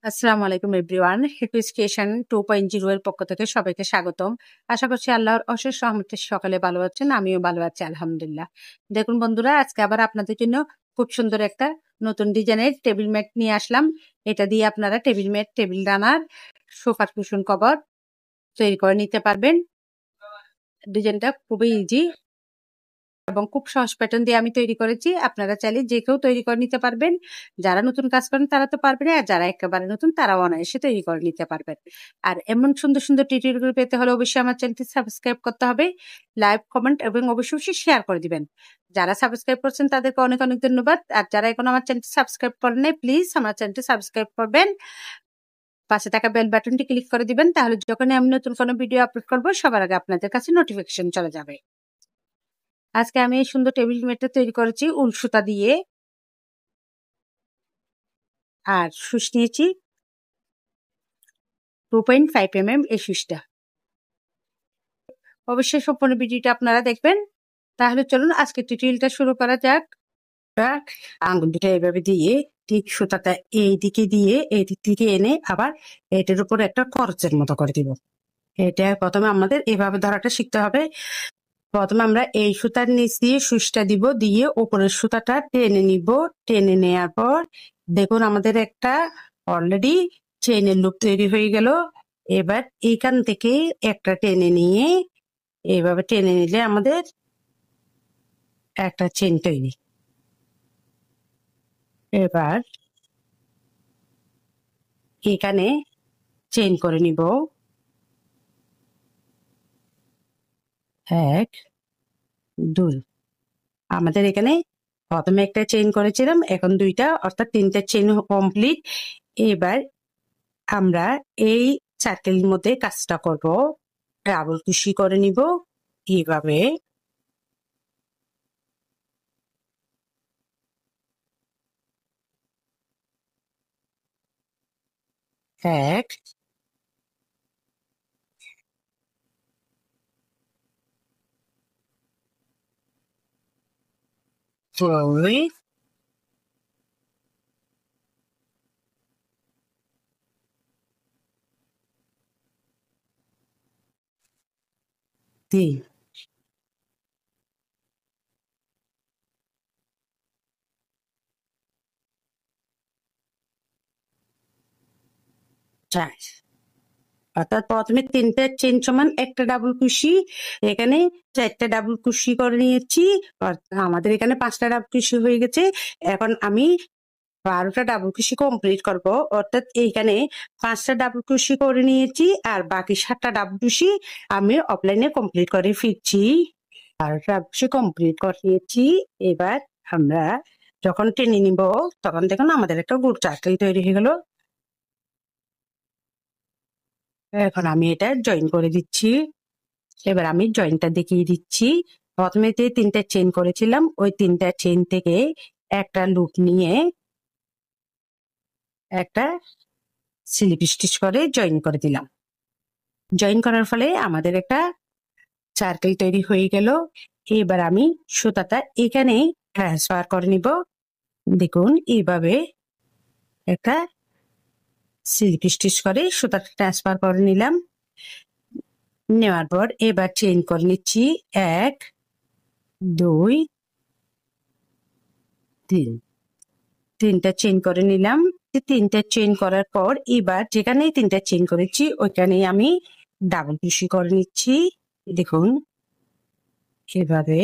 আসসালামু আলাইকুম এভরিওয়ান। হিকুইস্টেশন 2.0 এর পক্ষ থেকে সবাইকে স্বাগতম। আশা করছি আল্লাহর অশেষ রহমতে সকালে ভালো আছেন, আমিও ভালো আছি আলহামদুলিল্লাহ। দেখুন বন্ধুরা, আজকে আবার আপনাদের জন্য খুব সুন্দর একটা নতুন ডিজাইনের টেবিল ম্যাট নিয়ে আসলাম। এটা দিয়ে আপনারা টেবিল ম্যাট, টেবিল রানার, সোফার কুশন কভার তৈরি করে নিতে পারবেন। ডিজাইনটা খুবই ইজি এবং খুব সহজ প্যাটার্ন দিয়ে আমি তৈরি করেছি। আপনারা চাইলে যে কেউ তৈরি করে নিতে পারবেন। যারা নতুন কাজ করেন তারা তো পারবেন, আর যারা একেবারে নতুন তারাও অনায়াসে তৈরি করে নিতে পারবেন। আর এমন সুন্দর সুন্দর টিউটোরিয়াল পেতে হলে অবশ্যই আমার চ্যানেলটি সাবস্ক্রাইব করতে হবে, লাইক, কমেন্ট এবং অবশ্যই শেয়ার করে দিবেন। যারা সাবস্ক্রাইব করছেন তাদেরকে অনেক অনেক ধন্যবাদ। আর যারা এখন আমার চ্যানেলটি সাবস্ক্রাইব করেন নাই, প্লিজ আমার চ্যানেলটি সাবস্ক্রাইব করবেন, পাশে থাকা বেল বাটনটি ক্লিক করে দিবেন। তাহলে যখন আমি নতুন কোনো ভিডিও আপলোড করবো সবার আগে আপনাদের কাছে নোটিফিকেশন চলে যাবে। আজকে আমি এই সুন্দর টেবিল ম্যাটটা তৈরি করেছি উল সুতা দিয়ে, আর সুচ নিয়েছি 2.5 mm এই সুচটা। অবশ্যই সম্পূর্ণ ভিডিওটা আপনারা দেখবেন। তাহলে চলুন আজকে টিউটোরিয়ালটা শুরু করা যাক। আঙ্গুল দুটো এইভাবে দিয়ে ঠিক সুতাটা এই দিকে দিয়ে এই দিক থেকে এনে আবার এটার উপর একটা খরচের মতো করে দিব। এটা প্রথমে আমাদের এভাবে ধরাটা শিখতে হবে। প্রথমে আমরা এই সুতার নিচ দিয়ে সুচটা দিব, দিয়ে উপরের সুতাটা টেনে নিব। টেনে নেওয়ার পর দেখুন আমাদের একটা অলরেডি চেইনের লুপ তৈরি হয়ে গেল। এবার এইখান থেকে একটা টেনে নিয়ে এইভাবে টেনে নিলে আমাদের একটা চেইন তৈরি। এবার এখানে চেইন করে নিব, 1 2। আমাদের এখানে প্রথমে একটা চেইন করেছিলাম, এখন 2টা, অর্থাৎ 3টা চেইন কমপ্লিট। এবার আমরা এই সার্কেলের মধ্যে কাজটা করব। ডাবল কুশি করে নিব এইভাবে। এক, দুই, তিন। চার। অর্থাৎ প্রথমে 3টা চেইন সমান একটা ডাবল কুশি, এখানে 4টা ডাবল কুশি করে নিয়েছি। আমাদের এখানে 5টা ডাবল কুশি হয়ে গেছে। এখন আমি 12টা ডাবল কুশি কমপ্লিট করব, অর্থাৎ এইখানে 5টা ডাবল কুশি করে নিয়েছি আর বাকি 7টা ডাবল কুশি আমি অফলাইনে কমপ্লিট করে ফিরছি। 12টা ডাবল কুশি কমপ্লিট করে নিয়েছি। এবার আমরা যখন টেনে নিব তখন দেখুন আমাদের একটা গোল চাকরি তৈরি হয়ে গেল। এখন আমি এটা জয়েন করে দিচ্ছি। এবার আমি জয়েনটা দেখিয়ে দিচ্ছি। প্রথমে 3টা চেইন করেছিলাম, ওই 3টা চেইন থেকে একটা লুপ নিয়ে একটা স্লিপ স্টিচ করে জয়েন করে দিলাম। জয়েন করার ফলে আমাদের একটা সার্কেল তৈরি হয়ে গেল। এবার আমি সুতাটা এখানে ট্রান্সফার করে নিব। দেখুন এইভাবে একটা স্লিপ স্টিচ করে সুতাটা ট্রান্সফার করে নিলাম। নেওয়ার পর এবার চেইন করে নিচ্ছি 1 2 3। 3টা চেইন করে নিলাম। 3টা চেইন করার পর এবার যেখানে 3টা চেইন করেছি ওইখানে আমি ডাবল কুশি করে নিচ্ছি। দেখুন এভাবে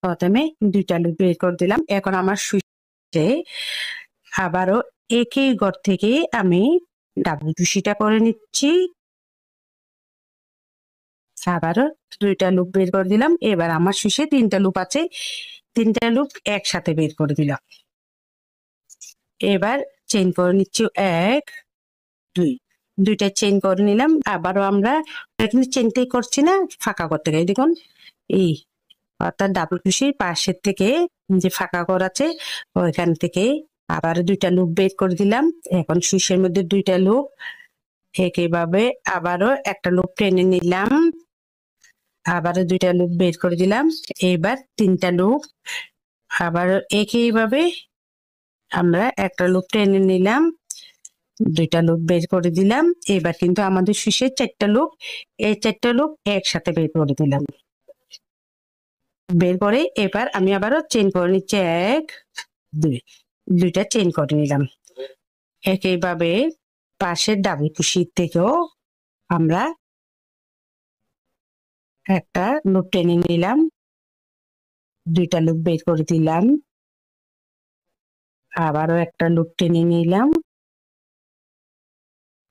প্রথমে 2টা লুপ বের করে দিলাম। এখন আমার সুইচে আবারও একই ঘর থেকে আমি ডাবল কুশিটা করে নিচ্ছি। আবারও 2টা লুপ বের করে দিলাম। এবার আমার সুইচে 3টা লুপ আছে, 3টা লুপ একসাথে বের করে দিলাম। এবার চেইন করে নিচ্ছি 1 2। 2টা চেইন করে নিলাম। আবারও আমরা এখানে চেইনটাই করছি না, ফাঁকা করতে গেলে দেখুন এই অর্থাৎ ডাবল কুশির পাশের থেকে যে ফাঁকা করা আছে ওইখান থেকে আবার 2টা লুপ বের করে দিলাম। এখন সুইচের মধ্যে 2টা লুপ, একইভাবে আবারও একটা লুপ টেনে নিলাম, আবারও 2টা লুপ বের করে দিলাম। এবার 3টা লুপ, আবারও একইভাবে আমরা একটা লুপ টেনে নিলাম, দুইটা লুপ বের করে দিলাম। এবার কিন্তু আমাদের সুইচের 4টা লুপ, এই 4টা লুপ একসাথে বের করে দিলাম। বের করে এবার আমি আবারও চেইন করে নিচ্ছি, 1 2, দুইটা চেইন করে নিলাম। একইভাবে পাশের ডাবল কুশি থেকেও আমরা একটা লুপ টেনে নিলাম, দুইটা লুপ বের করে দিলাম, আবারও একটা লুপ টেনে নিলাম,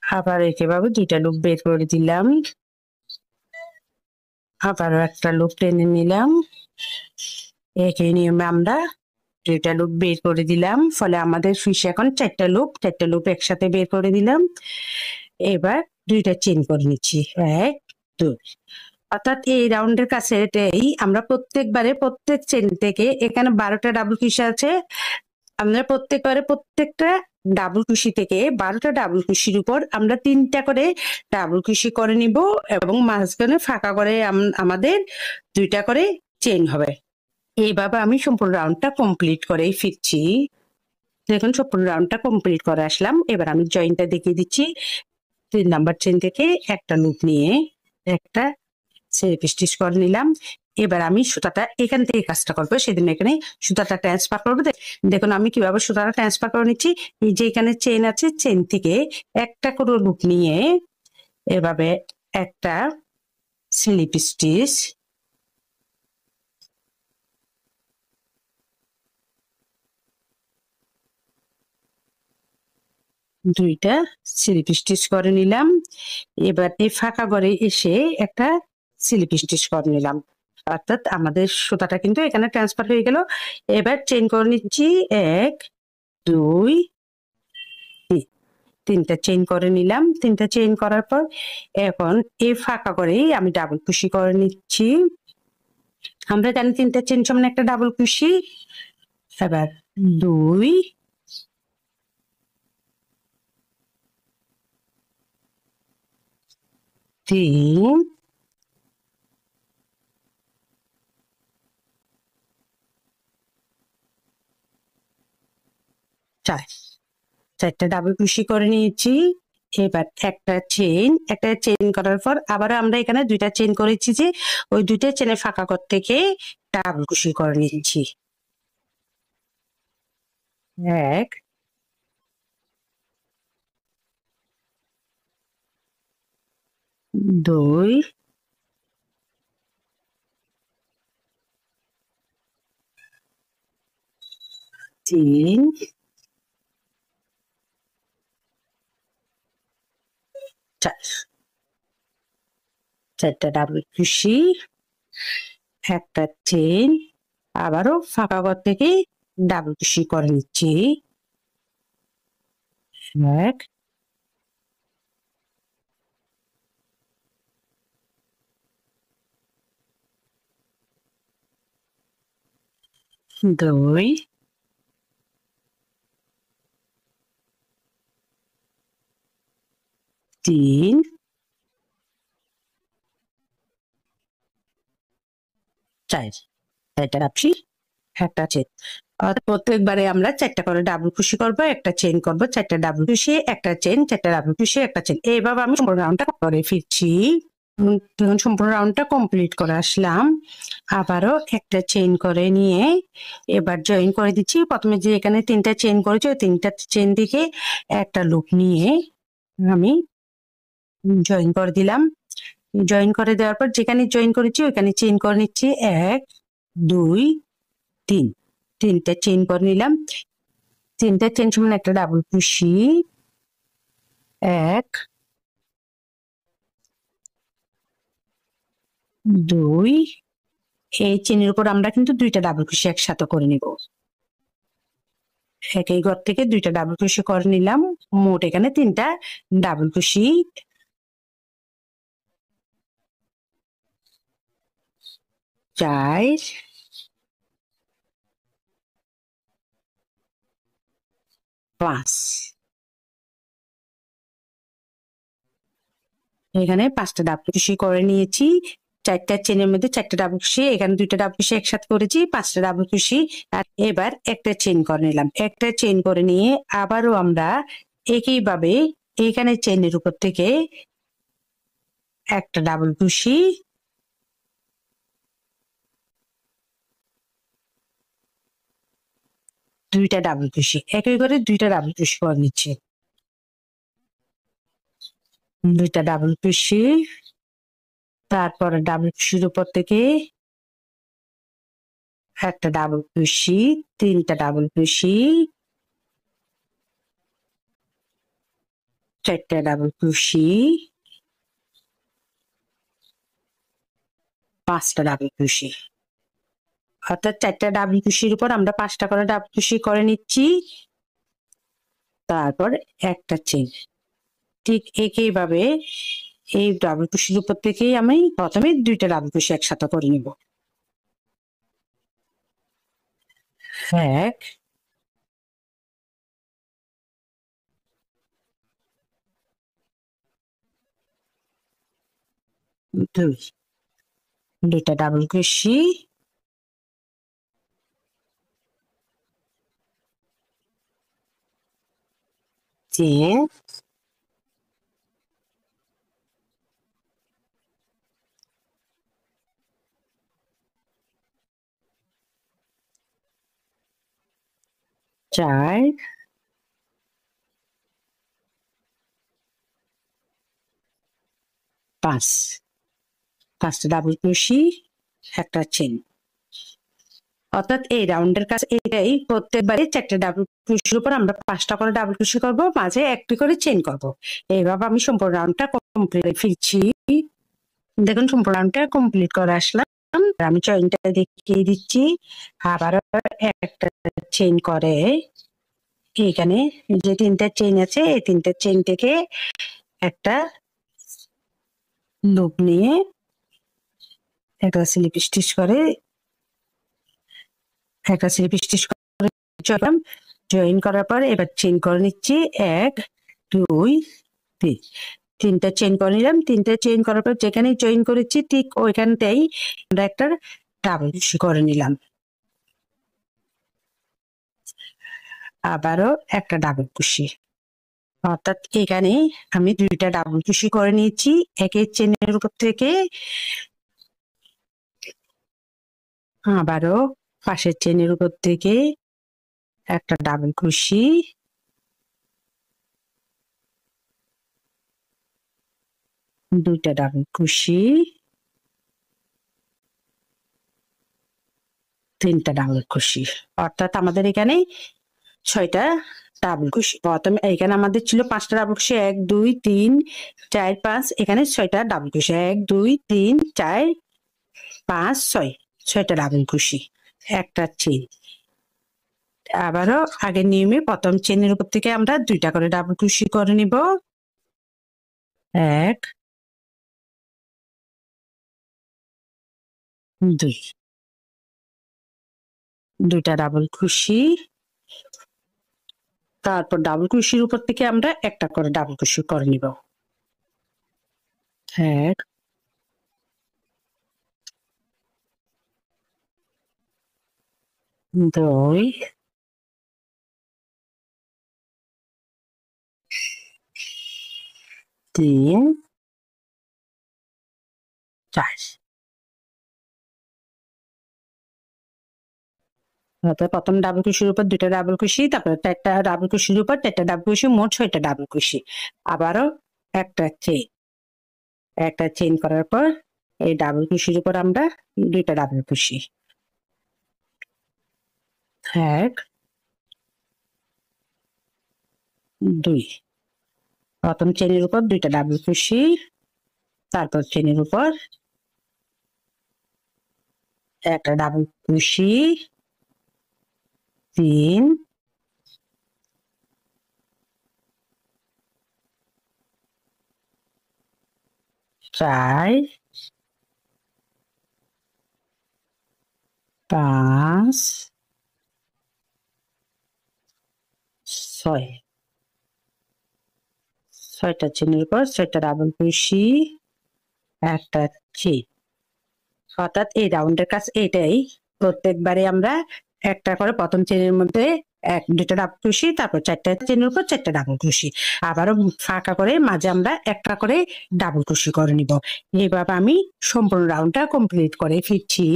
আবার একইভাবে দুইটা লুপ বের করে দিলাম, আবারও একটা লুপ টেনে নিলাম। একই নিয়মে আমরা দুইটা লুপ বের করে দিলাম, ফলে আমাদের সুইচ এখন 4টা লুপ একসাথে বের করে দিলাম। এবার দুইটা চেইন করে নিচ্ছি, 1 2। অর্থাৎ এই রাউন্ডের কাছে এটাই আমরা প্রত্যেকবারে প্রত্যেক চেইন থেকে, এখানে 12টা ডাবল কুশি আছে, আমরা প্রত্যেকবারে প্রত্যেকটা ডাবল কুশি থেকে 12টা ডাবল কুশির উপর আমরা 3টা করে ডাবল কুশি করে নিব এবং মাঝখানে ফাঁকা করে আমাদের 2টা করে চেইন হবে। এইভাবে আমি সম্পূর্ণ রাউন্ডটা কমপ্লিট করেই ফিরছি। দেখুন সম্পূর্ণ রাউন্ডটা কমপ্লিট করে আসলাম। এবার আমি জয়েন্টটা দেখিয়ে দিচ্ছি। 3 নাম্বার চেইন থেকে একটা লুপ নিয়ে একটা সেলফ স্টিচ করে নিলাম। এবার আমি সুতাটা এখান থেকে কাজটা করবো, সেদিন এখানে সুতাটা ট্রান্সফার করবো। দেখুন আমি কিভাবে সুতাটা ট্রান্সফার করে নিচ্ছি। এই যে এখানে চেইন আছে, চেইন থেকে একটা করে লুপ নিয়ে এভাবে একটা স্লিপ স্টিচ, দুইটা স্লিপ স্টিচ করে নিলাম। এবার এই ফাঁকা ঘরে এসে একটা স্লিপ স্টিচ করে নিলাম, অর্থাৎ আমাদের সুতাটা কিন্তু এখানে ট্রান্সফার হয়ে গেল। এবার চেইন করে নিচ্ছি, 1 2 3টা চেইন করে নিলাম। 3টা চেইন করার পর এখন এই ফাঁকা করেই আমি ডাবল কুশি করে নিচ্ছি। আমরা জানি 3টা চেইন সমান একটা ডাবল কুশি। এবার 2 3 4, 4টা ডাবল কুশি করে নিয়েছি। এবার একটা চেইন করার পর আবার আমরা এখানে 2টা চেইন করেছি, যে ওই 2টা চেনের ফাঁকা ঘর থেকে ডাবল কুশি করে নিচ্ছি, 1 2 3 4, 4টা ডাবল কুশি, একটা চেইন, আবারও ফাঁকা ঘর থেকে ডাবল কুশি করে নিচ্ছি, 1 2 3 4, 4টা রাখছি, একটা চেইন। প্রত্যেকবারে আমরা 4টা করে ডাবল কুশি করবো, একটা চেইন করবো, 4টা ডাবল কুশি, একটা চেইন, 4টা ডাবল কুশি, একটা চেইন। এইভাবে আমি সম্পূর্ণ রাউন্ডটা করে ফিরছি। দেখুন সম্পূর্ণ রাউন্ডটা কমপ্লিট করে আসলাম। আবারও একটা চেইন করে নিয়ে এবার জয়েন করে দিচ্ছি। প্রথমে যে এখানে 3টা চেইন করেছি, ওই 3টা চেইন থেকে একটা লুপ নিয়ে আমি জয়েন করে দিলাম। জয়েন করে দেওয়ার পর যেখানে জয়েন করেছি ওইখানে চেইন করে নিচ্ছি, 1 2 3, 3টা চেইন করে নিলাম। 3টা চেইন সমান একটা ডাবল কুশি, 1 2, এই চেইনের উপর আমরা কিন্তু 2টা ডাবল কুশি একসাথে করে নিব। একই ঘর থেকে 2টা ডাবল কুশি করে নিলাম, মোট এখানে 3টা ডাবল কুশি। 4 5, এখানে 5টা ডাবল কুশি করে নিয়েছি। 4টা চেনের মধ্যে 4টা ডাবল কুশি, এখানে 2টা ডাবল কুশি একসাথে করেছি, 5টা ডাবল কুশি। আর এবার একটা চেইন করে নিলাম। একটা চেইন করে নিয়ে আবারও আমরা একইভাবে এখানে চেনের উপর থেকে একটা ডাবল ক্রোশি, দুইটা ডাবল ক্রোশি, একই করে দুইটা ডাবল ক্রোশি করে নিচ্ছি। দুইটা ডাবল ক্রোশি, তারপরে ডাবল ক্রোশির উপর থেকে একটা ডাবল ক্রোশি, তিনটা ডাবল ক্রোশি, চারটা ডাবল ক্রোশি, পাঁচটা ডাবল ক্রোশি। অর্থাৎ চারটা ডাবল ক্রোশির উপর আমরা পাঁচটা করে ডাবল ক্রোশি করে নিচ্ছি, তারপর একটা চেন। ঠিক একইভাবে এই ডাবল ক্রোশির উপর থেকেই আমি প্রথমে দুইটা ডাবল ক্রোশি একসাথে করে নিব। এক, দুই, দুইটা ডাবল ক্রোশি, চেন, চার, পাঁচ, পাঁচটা ডাবল ক্রোশি, একটা চেন। অর্থাৎ এই রাউন্ডের কাজ এটাই, প্রত্যেকবারই চারটে ডাবল ক্রোশির উপর আমরা পাঁচটা করে ডাবল ক্রোশি করব, মাঝে একটি করে চেন করব। এইভাবে আমি সম্পূর্ণ রাউন্ডটা কমপ্লিট করে ফিরছি। দেখুন সম্পূর্ণ রাউন্ডটা কমপ্লিট করে আসলাম। আমি চেইনটা দেখিয়ে দিচ্ছি। আবারও একটা চেইন করে এখানে যে তিনটা চেইন আছে এই তিনটা চেইন থেকে একটা লুপ নিয়ে একটা স্লিপ স্টিচ করে জয়েন করার পর এবার চেইন করে নিচ্ছি। এক, দুই, তিন, তিনটা চেইন করে নিলাম। তিনটা চেইন করার পর যেখানে জয়েন করেছি ঠিক ওইখানটাই আমরা একটা ডাবল ক্রোশি করে নিলাম। আবারও একটা ডাবল ক্রোশি, অর্থাৎ এখানে আমি দুইটা ডাবল ক্রোশি করে নিয়েছি। একের চেনের উপর থেকে আবারও পাশের চেনের উপর থেকে একটা ডাবল ক্রোশি, দুইটা ডাবল ক্রোশি, তিনটা ডাবল ক্রোশি। অর্থাৎ আমাদের এখানে ছয়টা ডাবল ক্রোশি। প্রথমে এখানে আমাদের ছিল পাঁচটা ডাবল ক্রোশি, এক, দুই, তিন, চার, পাঁচ। এখানে ছয়টা ডাবল ক্রোশি, এক, দুই, তিন, চার, পাঁচ, ছয়, ছয়টা ডাবল ক্রোশি, একটা চেন। আবারও আগের নিয়মে প্রথম চেনের উপর থেকে আমরা দুইটা করে ডাবল ক্রোশি করে নিব। এক, দুই, দুইটা ডাবল ক্রোশি, তারপর ডাবল ক্রোশির উপর থেকে আমরা একটা করে ডাবল ক্রোশি করে নিব। এক, দুই, তিন, চার। অর্থাৎ প্রথম ডাবল ক্রোশির উপর দুইটা ডাবল ক্রোশি, তারপর চারটা ডাবল ক্রোশির উপর চারটা ডাবল ক্রোশি, মোট ছয়টা ডাবল ক্রোশি। আবারও একটা চেইন, একটা চেইন করার পর এই ডাবল ক্রোশির উপর আমরা দুইটা ডাবল ক্রোশি। এক, দুই, প্রথম চেনের উপর দুইটা ডাবল ক্রোশি, তারপর চেনের উপর একটা ডাবল ক্রোশি, তিন, চার, পাঁচ, ছয়, ছয়টা চেনের উপর ছয়টা ডাবল ক্রোশি, একটা চেইন। অর্থাৎ এই রাউন্ডের কাজ এটাই, প্রত্যেকবারে আমরা একটা করে প্রথম চেনের মধ্যে দুইটা ডাবল ক্রোশি, তারপর 4টা চেনের উপর 4টা ডাবল ক্রোশি, আবারও ফাঁকা করে মাঝে আমরা একটা করে ডাবল ক্রোশি করে নিব। এইভাবে আমি সম্পূর্ণ রাউন্ডটা কমপ্লিট করে ফিরছি।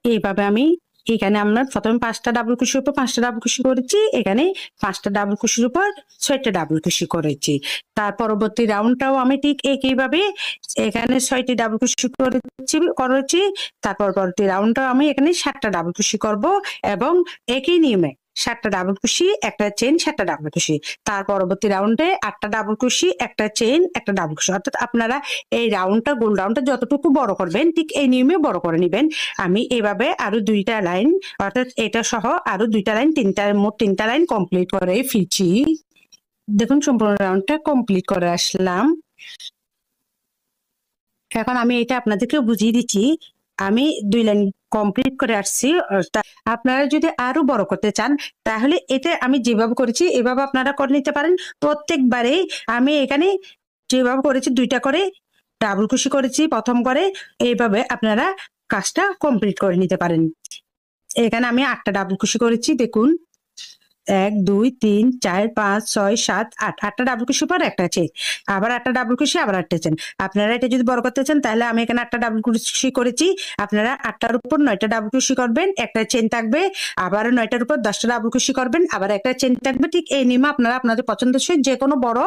এইভাবে আমি এখানে আমরা প্রথমে 5টা ডাবল ক্রোশির উপর 5টা ডাবল ক্রোশি করেছি, এখানে 5টা ডাবল ক্রোশির উপর 6টা ডাবল ক্রোশি করেছি। তার পরবর্তী রাউন্ডটাও আমি ঠিক একইভাবে এখানে 6টি ডাবল ক্রোশি করেছি। তারপর পরবর্তী রাউন্ডটাও আমি এখানে 7টা ডাবল ক্রোশি করব এবং একই নিয়মে 7টা ডাবল ক্রোশি, একটা চেন, 7টা ডাবল ক্রোশি। তার পরবর্তী রাউন্ডে 8টা ডাবল ক্রোশি, একটা চেন, একটা ডাবল ক্রোশি। অর্থাৎ আপনারা এই রাউন্ডটা, গোল রাউন্ডটা যতটুকু বড় করবেন ঠিক এই নিয়মে বড় করে নেবেন। আমি এভাবে আরো 2টা লাইন, অর্থাৎ এটা সহ আরো 2টা লাইন, মোট 3টা লাইন কমপ্লিট করে ফিরছি। দেখুন সম্পূর্ণ রাউন্ডটা কমপ্লিট করে আসলাম। এখন আমি এটা আপনাদেরকে বুঝিয়ে দিচ্ছি। আমি 2 লাইন কমপ্লিট করে আসছি। আপনারা যদি আরো বড় করতে চান তাহলে এটা আমি যেভাবে করেছি এভাবে আপনারা করে নিতে পারেন। প্রত্যেকবারে আমি এখানে যেভাবে করেছি 2টা করে ডাবল ক্রোশি করেছি প্রথম করে, এইভাবে আপনারা কাজটা কমপ্লিট করে নিতে পারেন। এখানে আমি 8টা ডাবল ক্রোশি করেছি। দেখুন 1 2 3 4 5 6 7 8, 8টা ডাবল ক্রোশি পর একটা চেন, আবার 8টা ডাবল ক্রোশি, আবার একটা চেন। আপনারা এটা যদি বড় করতে চান তাহলে আমি এখানে 8টা ডাবল ক্রোশি করেছি, আপনারা 8টার উপর 9টা ডাবল ক্রোশি করবেন, একটা চেন থাকবে, আবার 9টার উপর 10টা ডাবল ক্রোশি করবেন, আবার একটা চেন থাকবে। ঠিক এই নিয়মে আপনারা আপনাদের পছন্দসই যে কোনো বড়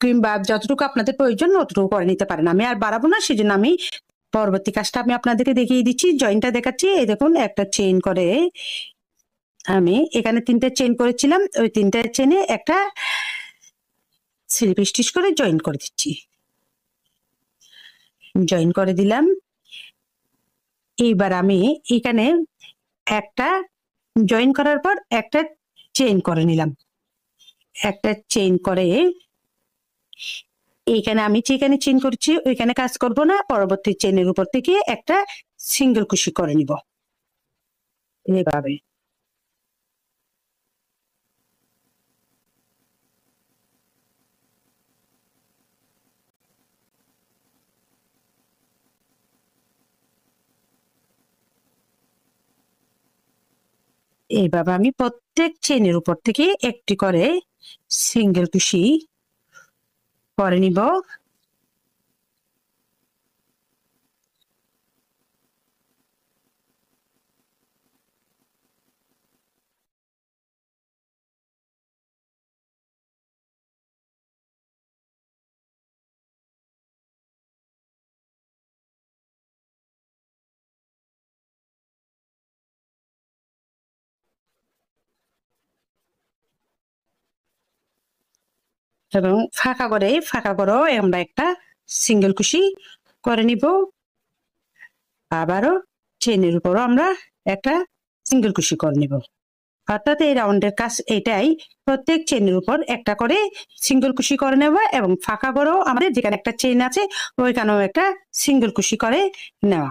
কিংবা যতটুকু আপনাদের প্রয়োজন ততটুকু করে নিতে পারেন। আমি আর বাড়াবো না, সেজন্য আমি পরবর্তী কাজটা আমি আপনাদেরকে দেখিয়ে দিচ্ছি। জয়েন্টটা দেখাচ্ছি। এই দেখুন একটা চেন করে আমি এখানে 3টা চেন করেছিলাম, ওই 3টা চেনে একটা স্লিপ স্টিচ করে জয়েন করে দিচ্ছি। জয়েন করে দিলাম। এইবার আমি এখানে একটা জয়েন করার পর একটা চেন করে নিলাম। একটা চেন করে এইখানে আমি যেখানে চেন করছি ওইখানে কাজ করব না, পরবর্তী চেনের উপর থেকে একটা সিঙ্গেল কুশি করে নিব এইভাবে। এইভাবে আমি প্রত্যেক চেনের উপর থেকে একটি করে সিঙ্গেল কুশি করে নিব। এবং ফাঁকা করেও আমরা একটা সিঙ্গেল কুশি করে নিব। আবারও চেনের উপরও আমরা একটা সিঙ্গেল কুশি করে নিব। অর্থাৎ এই রাউন্ডের কাজ এটাই, প্রত্যেক চেনের উপর একটা করে সিঙ্গেল কুশি করে নেওয়া এবং ফাঁকা করেও আমাদের যেখানে একটা চেন আছে ওইখানেও একটা সিঙ্গেল কুশি করে নেওয়া।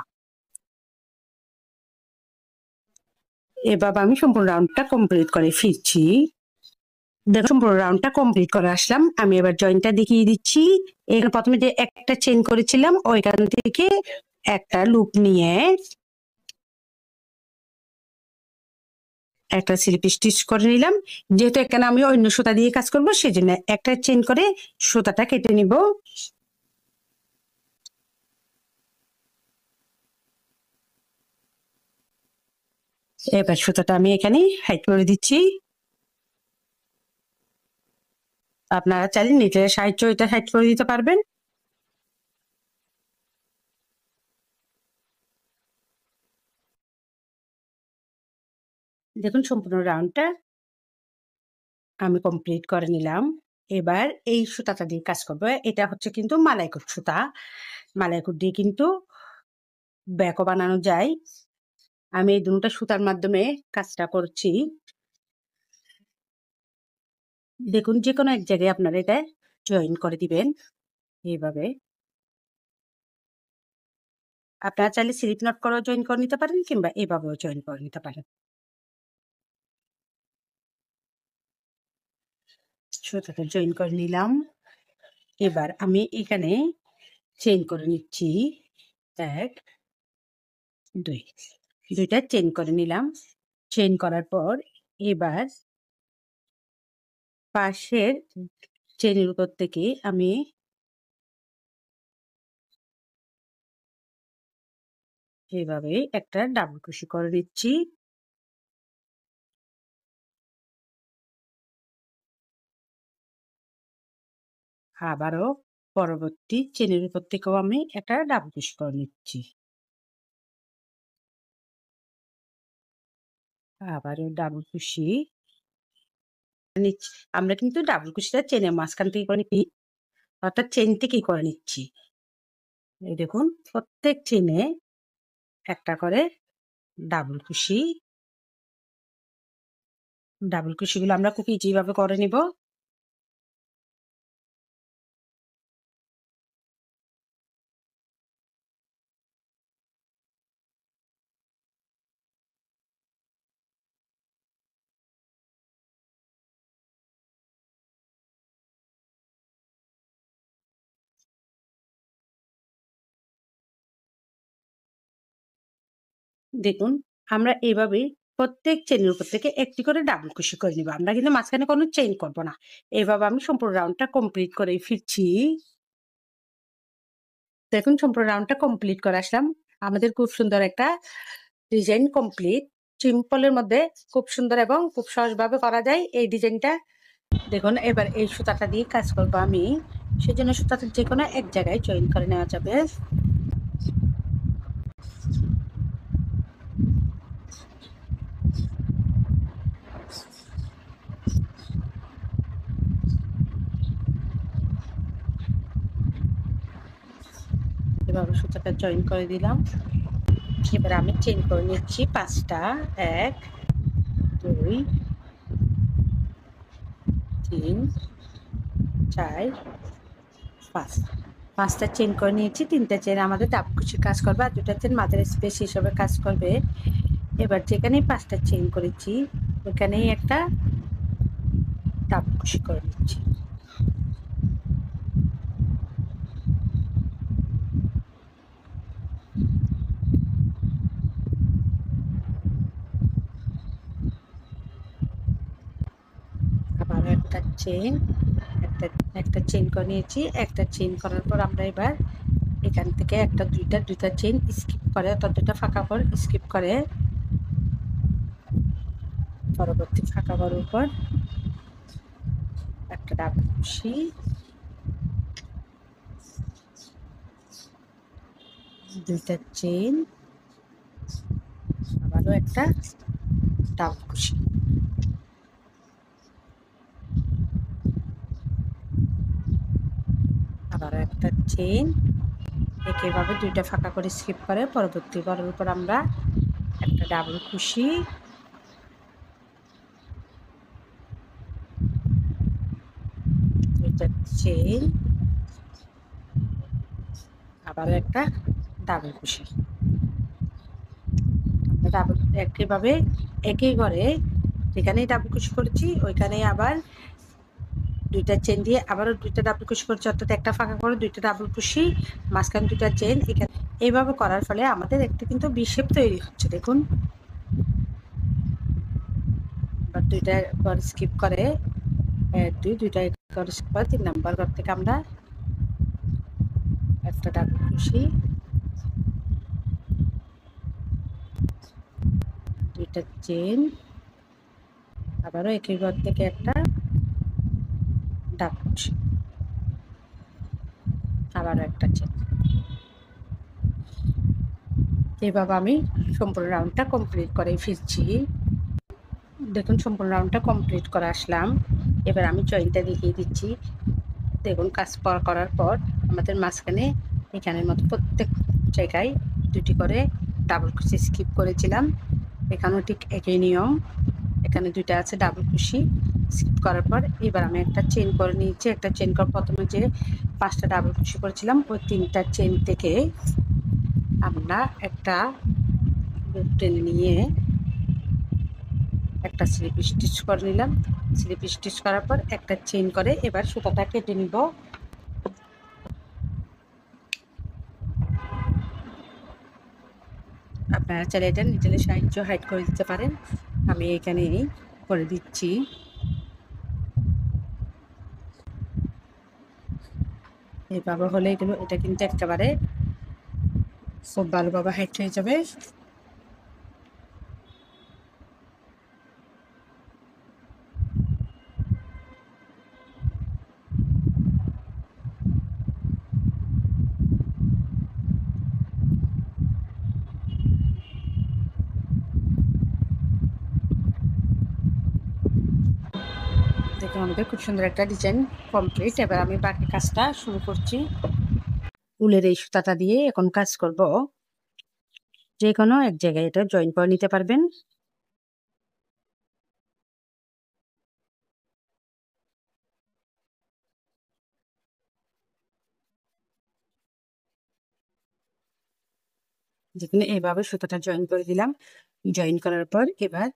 এভাবে আমি সম্পূর্ণ রাউন্ডটা কমপ্লিট করে ফিরছি। দেখো সম্পূর্ণ রাউন্ডটা কমপ্লিট করে আসলাম। আমি এবার জয়েন্টটা দেখিয়ে দিচ্ছি। এখানে প্রথমে যে একটা চেন করেছিলাম ওইখান থেকে একটা লুপ নিয়ে একটা স্লিপ স্টিচ করে নিলাম। যেহেতু এখানে আমি অন্য সুতা দিয়ে কাজ করবো সেজন্য একটা চেন করে সুতাটা কেটে নিব। এবার সুতাটা আমি এখানে হাইড করে দিচ্ছি। আপনারা চাইলে নিজের সাহায্য এটা হাইড করে দিতে পারবেন। দেখুন সম্পূর্ণ রাউন্ডটা আমি কমপ্লিট করে নিলাম। এবার এই সুতাটা দিয়ে কাজ করবো। এটা হচ্ছে কিন্তু মালাইকুট সুতা। মালাইকুট দিয়ে কিন্তু ব্যাকও বানানো যায়। আমি এই দুটো সুতার মাধ্যমে কাজটা করছি। দেখুন যে কোনো এক জায়গায় আপনারা এটা জয়েন করে দিবেন এইভাবে। আপনারা চাইলে স্লিপ নট করেও জয়েন করে নিতে পারেন কিংবা এভাবেও জয়েন করে নিতে পারেন। সুতাটা জয়েন করে নিলাম। এবার আমি এখানে চেইন করে নিচ্ছি। 1 2 দুইটা চেইন করে নিলাম। চেইন করার পর এবার পাশের চেনের উপর থেকে আমি এইভাবে একটা ডাবল কুশি করে নিচ্ছি। আবারও পরবর্তী চেনের উপর থেকেও আমি একটা ডাবল কুশি করে নিচ্ছি। আবারও ডাবল কুশি নিচ্ছি। আমরা কিন্তু ডাবল কুশিটা চেনের মাঝখান থেকে করে নিচ্ছি, অর্থাৎ চেন থেকেই করে নিচ্ছি। এই দেখুন প্রত্যেক চেনে একটা করে ডাবল কুশি। ডাবল কুশিগুলো আমরা খুব ইজি ভাবে করে নিব। দেখুন আমরা এভাবে প্রত্যেক চেনের উপর থেকে একটি করে ডাবল কুশি করে নিব। আমরা কিন্তু মাঝখানে কোনো চেইন করব না। এভাবে আমি সম্পূর্ণ রাউন্ডটা কমপ্লিট করে ফিরছি। দেখুন সম্পূর্ণ রাউন্ডটা কমপ্লিট করে আসলাম। আমাদের খুব সুন্দর একটা ডিজাইন কমপ্লিট। সিম্পলের মধ্যে খুব সুন্দর এবং খুব সহজভাবে করা যায় এই ডিজাইনটা। দেখুন এবার এই সুতাটা দিয়ে কাজ করবো আমি, সেজন্য সুতাটা যে কোনো এক জায়গায় জয়েন করে নেওয়া যাবে। এভাবে সুতাটা জয়েন করে দিলাম। এবার আমি চেইন করে নিচ্ছি 5টা। 1 2 3 4 5। 5টা চেইন করে নিয়েছি। 3টা চেইন আমাদের ডাবল কুশির কাজ করবে, আর 2টা চেইন মাঝের স্পেস হিসেবে কাজ করবে। এবার যেখানেই 5টা চেইন করেছি ওখানেই একটা ডাবল কুশি করে নিচ্ছি। আবার একটা চেইন, একটা চেইন করে নিয়েছি। একটা চেইন করার পর আমরা এবার এখান থেকে দুইটা চেইন স্কিপ করে, অর্থাৎ 2টা ফাঁকা ঘর স্কিপ করে পরবর্তী ফাঁকা ঘরের উপর একটা ডাবল কুশি, 2টা চেইন, আবারও একটা ডাবল কুশি। আবারও একটা চেইন, একইভাবে 2টা ফাঁকা করে স্কিপ করে পরবর্তী ঘরের উপর আমরা একটা ডাবল কুশি, 2টা চেইন, আবারও একটা ডাবল কুশি। ডাবল একইভাবে একই ঘরে যেখানেই ডাবল কুশি করেছি ওইখানেই আবার 2টা চেইন দিয়ে আবারও 2টা ডাবল কুশি করছি, অর্থাৎ একটা ফাঁকা করে 2টা ডাবল কুশি, মাঝখানে 2টা চেইন। এখানে এইভাবে করার ফলে আমাদের একটা কিন্তু ভি শেপ তৈরি হচ্ছে। দেখুন এবার 2টা ঘর স্কিপ করে 1 2 2টা ঘর স্কিপ করে 3 নাম্বার ঘর থেকে আমরা একটা ডাবল কুশি, 2টা চেইন, আবারও একই ঘর থেকে একটা ডাবল কুশি, আবারও একটা চেইন। এভাবে আমি সম্পূর্ণ রাউন্ডটা কমপ্লিট করে ফিরছি। দেখুন সম্পূর্ণ রাউন্ডটা কমপ্লিট করে আসলাম। এবার আমি জয়েন্টটা দেখিয়ে দিচ্ছি। দেখুন কাজ করার পর আমাদের মাঝখানে এখানের মতো প্রত্যেক জায়গায় 2টি করে ডাবল কুশি স্কিপ করেছিলাম। এখানেও ঠিক একই নিয়ম, এখানে 2টা আছে ডাবল কুশি স্কিপ করার পর এবার আমি একটা চেইন করে নিয়েছি। একটা চেইন করে প্রথমে যে 5টা ডাবল কুশি করেছিলাম ওই 3টা চেইন থেকে আমরা একটা লুপ টেনে নিয়ে একটা স্লিপ স্টিচ করে নিলাম। স্লিপ স্টিচ করার পর একটা চেইন করে এবার সুতাটা কেটে নিব। আপনারা চাইলে এটা নিজের সাহায্য হাইড করে দিতে পারেন। আমি এখানে করে দিচ্ছি। এইভাবে হলে এটা কিন্তু একেবারে খুব ভালোভাবে হাইট হয়ে যাবে। দেখুন আমাদের খুব সুন্দর একটা ডিজাইন কমপ্লিট। এবার আমি বাকি কাজটা শুরু করছি। উলের এই সুতাটা দিয়ে এখন কাজ করব। যে কোনো এক জায়গায় এটা জয়েন করে নিতে পারবেন। যেখানে এইভাবে সুতাটা জয়েন করে দিলাম। জয়েন করার পর এবার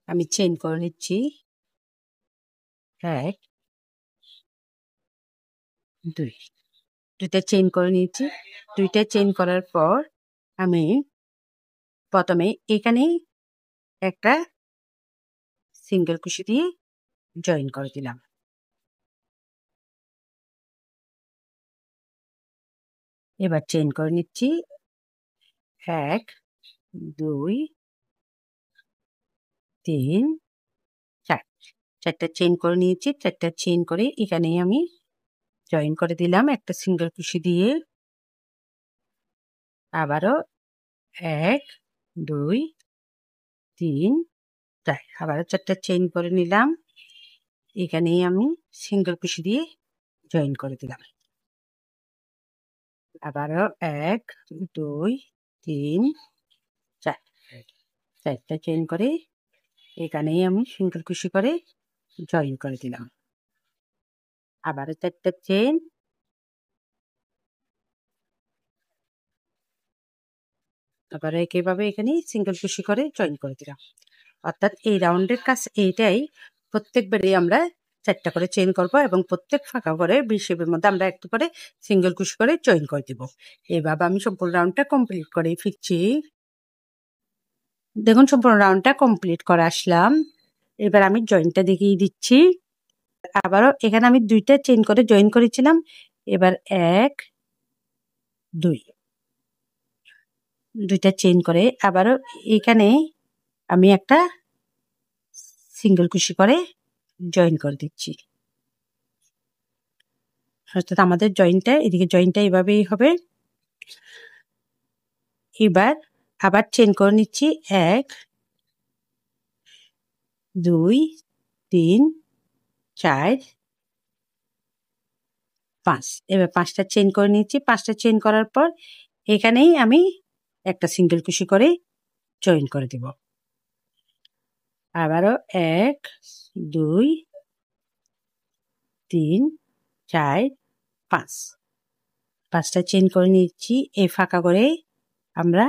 আমি চেইন করে নিচ্ছি। 1 2 দুইটা চেইন করে নিয়েছি। দুইটা চেইন করার পর আমি প্রথমে এখানে একটা সিঙ্গেল কুশি দিয়ে জয়েন করে দিলাম। এবার চেইন করে নিচ্ছি। 1 2 3 4 চারটা চেইন করে নিয়েছি। চারটা চেইন করে এখানেই আমি জয়েন করে দিলাম একটা সিঙ্গেল কুশি দিয়ে। আবারও 1 2 3 4 আবারও চারটা চেইন করে নিলাম। এখানেই আমি সিঙ্গেল কুশি দিয়ে জয়েন করে দিলাম। আবারও 1 2 3 4 চারটা চেইন করে এখানেই আমি সিঙ্গেল কুশি করে জয়েন করে দিলাম। আবারও চারটা চেইন। আবার একইভাবে এখানে সিঙ্গেল কুশি করে জয়েন করে দিলাম। অর্থাৎ এই রাউন্ডের কাজ এইটাই। প্রত্যেকবারই আমরা 4টা করে চেইন করব এবং প্রত্যেক ফাঁকা করে 20 শেপের মধ্যে আমরা একটু করে সিঙ্গেল কুশি করে জয়েন করে দিব। এইভাবে আমি সম্পূর্ণ রাউন্ডটা কমপ্লিট করে ফিরছি। দেখুন সম্পূর্ণ রাউন্ডটা কমপ্লিট করে আসলাম। এবার আমি জয়েনটা দেখিয়ে দিচ্ছি। আবারও এখানে আমি 2টা চেইন করে জয়েন করেছিলাম। এবার 1 2 2টা চেইন করে আবারও এখানে আমি একটা সিঙ্গেল কুশি করে জয়েন করে দিচ্ছি। অর্থাৎ আমাদের জয়েনটা এদিকে জয়েনটা এভাবেই হবে। এবার আবার চেইন করে নিচ্ছি। 1 2 3 4 5 এবার 5টা চেইন করে নিচ্ছি। 5টা চেইন করার পর এখানেই আমি একটা সিঙ্গেল কুশি করে জয়েন করে দিব। আবারও 1 2 3 4 5 5টা চেইন করে নিচ্ছি। এই ফাঁকা করে আমরা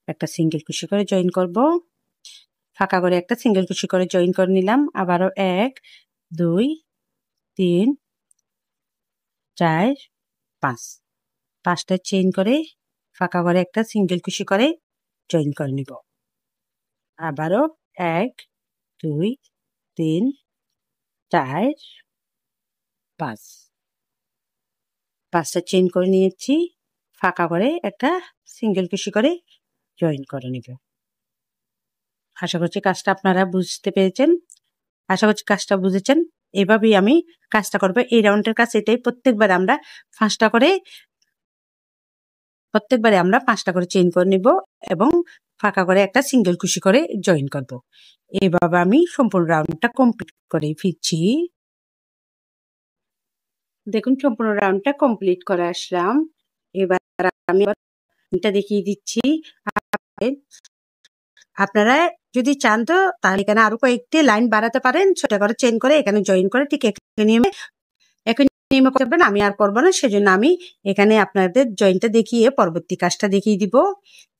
একটা সিঙ্গেল কুশি করে জয়েন করব। ফাঁকা করে একটা সিঙ্গেল কুশি করে জয়েন করে নিলাম। আবারও 1 2 3 4 5 5টা চেইন করে ফাঁকা করে একটা সিঙ্গেল কুশি করে জয়েন করে নিব। আবারও 1 2 3 4 5 5টা চেইন করে নিয়েছি। ফাঁকা করে একটা সিঙ্গেল কুশি করে জয়েন করে নিব। আশা করছি কাজটা আপনারা বুঝতে পেরেছেন। আশা করছি কাজটা বুঝেছেন। এভাবেই আমি কাজটা করব। এই রাউন্ডের কাজ এটাই। প্রত্যেকবারে আমরা 5টা করে চেইন করে নিব এবং ফাঁকা করে একটা সিঙ্গেল কুশি করে জয়েন করব। এইভাবে আমি সম্পূর্ণ রাউন্ডটা কমপ্লিট করে ফিরছি। দেখুন সম্পূর্ণ রাউন্ডটা কমপ্লিট করে আসলাম। এবার আমি এটা দেখিয়ে দিচ্ছি। আপনারা যদি চান তো তাহলে এখানে আরো কয়েকটি লাইন বাড়াতে পারেন। ছোট করে চেইন করে এখানে জয়েন করে ঠিক একই নিয়মে করবেন। আমি আর করবো না, সেজন্য আমি এখানে আপনাদের জয়েনটা দেখিয়ে পরবর্তী কাজটা দেখিয়ে দিব।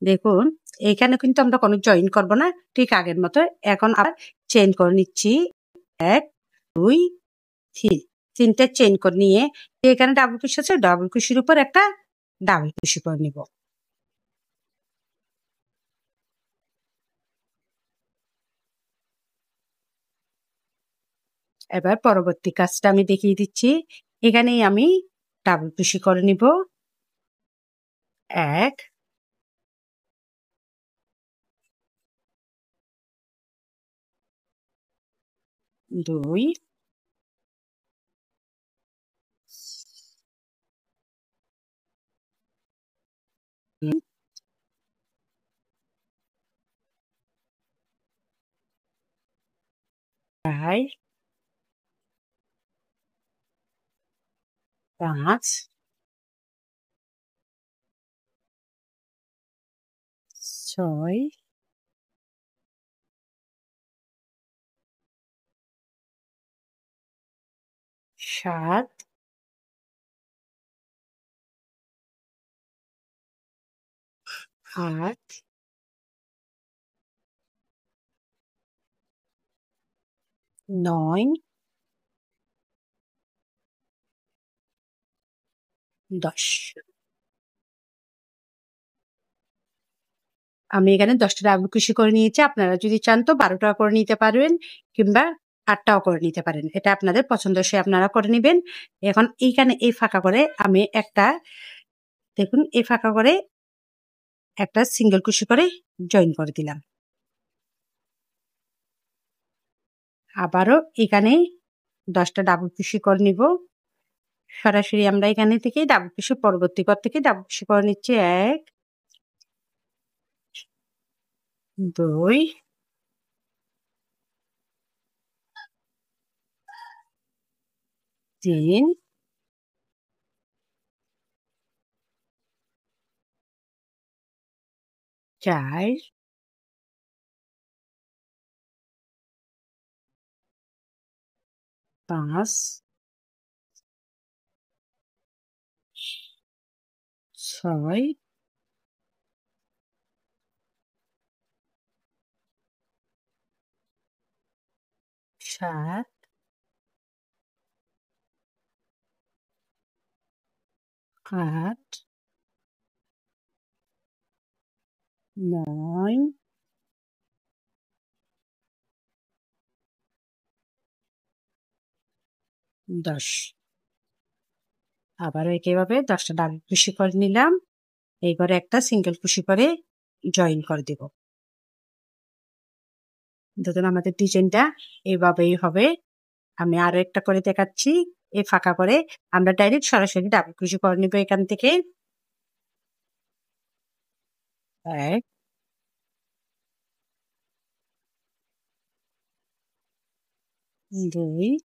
দেখুন এখানে কিন্তু আমরা কোনো জয়েন করব না, ঠিক আগের মতো। এখন আবার চেইন করে নিচ্ছি। 1 2 3 3টা চেইন করে নিয়ে এখানে ডাবল কুশি আছে, ডাবল কুশির উপর একটা ডাবল কুশি করে নিব। এবার পরবর্তী কাজটা আমি দেখিয়ে দিচ্ছি। এখানেই আমি ডাবল কুশি করে নিব। 1 2 3 4 5 6 7 8 9 10 আমি এখানে ১০ টা ডাবল কুশি করে নিয়েছি। আপনারা যদি চান তো ১২ টাও করে নিতে পারবেন কিংবা ৮ টাও করে নিতে পারেন। এটা আপনাদের পছন্দসই আপনারা করে নিবেন। এখন এইখানে এই ফাঁকা করে আমি একটা দেখুন এই ফাঁকা করে একটা সিঙ্গেল কুশি করে জয়েন করে দিলাম। আবারও এখানে ১০ টা ডাবল কুশি করে নিব। সরাসরি আমরা এখানে থেকে ডাবল কুশি পরবর্তী ঘর থেকে ডাবল কুশি করে নিচ্ছি। ১ ২ ৩ ৪ ৫ ৬ ৭ ৮ ৯ ১০ আবারও একইভাবে ১০ টা ডাবল কুশি করে নিলাম। এই ঘরে একটা সিঙ্গেল কুশি করে জয়েন করে দেব। দেখুন আমাদের ডিজাইনটা এভাবেই হবে। আমি আরো একটা করে দেখাচ্ছি। এই ফাঁকা করে আমরা ডাইরেক্ট সরাসরি ডাবল কুশি করে নিব এখান থেকে। ১ ২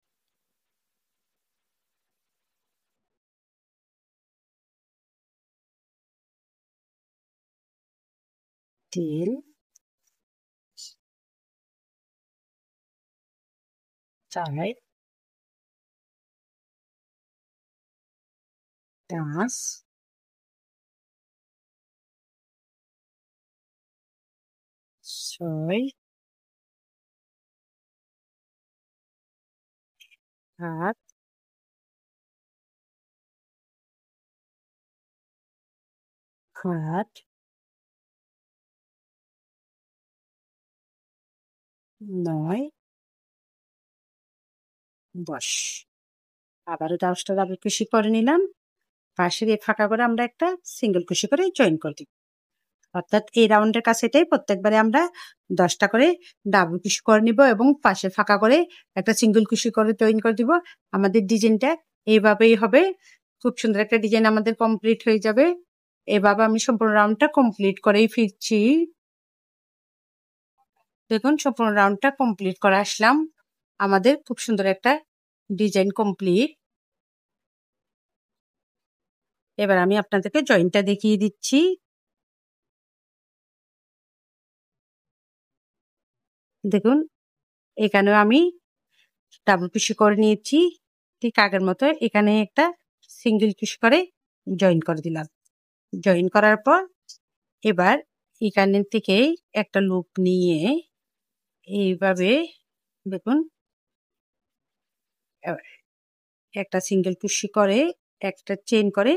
৩ ৪ ৫ ৬ ৭ ৮ ৯ ১০ আবারও ১০ টা ডাবল কুশি করে নিলাম। পাশের এই ফাঁকা করে আমরা একটা সিঙ্গেল কুশি করে জয়েন করে দিব। অর্থাৎ এই রাউন্ডের কাছেটাই প্রত্যেকবারে আমরা ১০ টা করে ডাবল কুশি করে নিব এবং পাশে ফাঁকা করে একটা সিঙ্গেল কুশি করে জয়েন করে দিব। আমাদের ডিজাইনটা এইভাবেই হবে। খুব সুন্দর একটা ডিজাইন আমাদের কমপ্লিট হয়ে যাবে। এভাবে আমি সম্পূর্ণ রাউন্ডটা কমপ্লিট করেই ফিরছি। দেখুন সম্পূর্ণ রাউন্ডটা কমপ্লিট করে আসলাম। আমাদের খুব সুন্দর একটা ডিজাইন কমপ্লিট। এবার আমি আপনাদেরকে জয়েনটা দেখিয়ে দিচ্ছি। দেখুন এখানেও আমি ডাবল কুশি করে নিয়েছি। ঠিক আগের মতো এখানে একটা সিঙ্গেল কুশি করে জয়েন করে দিলাম। জয়েন করার পর এবার এখানে থেকেই একটা লুপ নিয়ে এইভাবে দেখুন একটা সিঙ্গেল কুশি করে একটা চেইন করে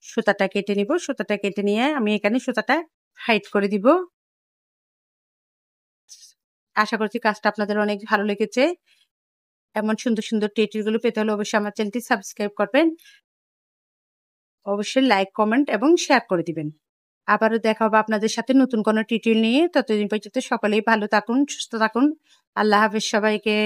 সুতাটা কেটে নিব। সুতাটা কেটে নিয়ে আমি এখানে সুতাটা হাইড করে দিব। আশা করছি কাজটা আপনাদের অনেক ভালো লেগেছে। এমন সুন্দর সুন্দর টিউটোরিয়াল গুলো পেতে হলে অবশ্যই আমার চ্যানেলটি সাবস্ক্রাইব করবেন। অবশ্যই লাইক, কমেন্ট এবং শেয়ার করে দিবেন। আবারও দেখা হবে আপনাদের সাথে নতুন কোনো টিউটোরিয়াল নিয়ে। ততদিন পর্যন্ত সকলেই ভালো থাকুন, সুস্থ থাকুন। আল্লাহ হাফেজ সবাইকে।